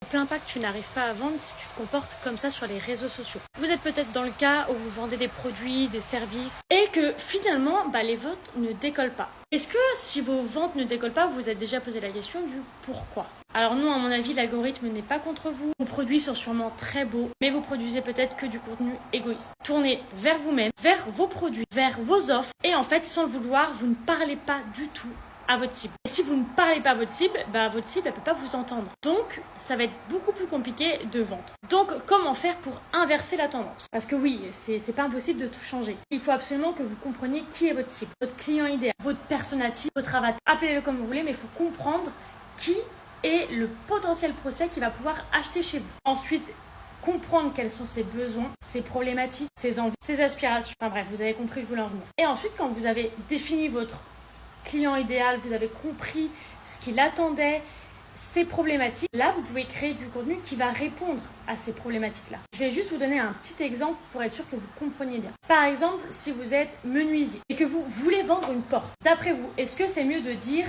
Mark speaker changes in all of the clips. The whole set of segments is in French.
Speaker 1: Plein impact tu n'arrives pas à vendre si tu te comportes comme ça sur les réseaux sociaux. Vous êtes peut-être dans le cas où vous vendez des produits, des services et que finalement les ventes ne décollent pas. Est-ce que si vos ventes ne décollent pas, vous vous êtes déjà posé la question du pourquoi? Alors non, à mon avis, l'algorithme n'est pas contre vous. Vos produits sont sûrement très beaux, mais vous produisez peut-être que du contenu égoïste. Tournez vers vous-même, vers vos produits, vers vos offres et en fait, sans le vouloir, vous ne parlez pas du tout à votre cible. Et si vous ne parlez pas à votre cible, votre cible ne peut pas vous entendre. Donc, ça va être beaucoup plus compliqué de vendre. Donc, comment faire pour inverser la tendance? Parce que oui, c'est pas impossible de tout changer. Il faut absolument que vous compreniez qui est votre cible, votre client idéal, votre persona type, votre avatar. Appelez-le comme vous voulez, mais il faut comprendre qui est le potentiel prospect qui va pouvoir acheter chez vous. Ensuite, comprendre quels sont ses besoins, ses problématiques, ses envies, ses aspirations. Enfin bref, vous avez compris, je voulais en venir. Et ensuite, quand vous avez défini votre client idéal, vous avez compris ce qu'il attendait, ses problématiques, là vous pouvez créer du contenu qui va répondre à ces problématiques-là. Je vais juste vous donner un petit exemple pour être sûr que vous compreniez bien. Par exemple, si vous êtes menuisier et que vous voulez vendre une porte, d'après vous, est-ce que c'est mieux de dire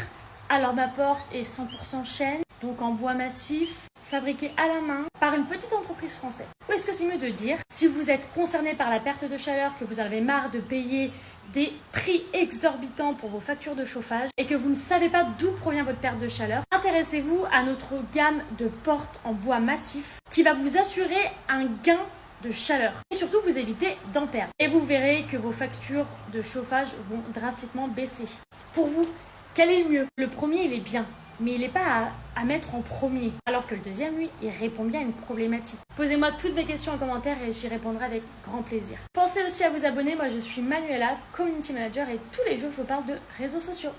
Speaker 1: alors ma porte est 100% chêne, donc en bois massif, fabriqué à la main par une petite entreprise française? Ou est-ce que c'est mieux de dire, si vous êtes concerné par la perte de chaleur, que vous avez marre de payer des prix exorbitants pour vos factures de chauffage et que vous ne savez pas d'où provient votre perte de chaleur, intéressez-vous à notre gamme de portes en bois massif qui va vous assurer un gain de chaleur et surtout vous éviter d'en perdre. Et vous verrez que vos factures de chauffage vont drastiquement baisser. Pour vous, quel est le mieux? Le premier, il est bien, mais il n'est pas à mettre en premier. Alors que le deuxième, lui, il répond bien à une problématique. Posez-moi toutes vos questions en commentaire et j'y répondrai avec grand plaisir. Pensez aussi à vous abonner. Moi, je suis Manuela, Community Manager et tous les jours, je vous parle de réseaux sociaux.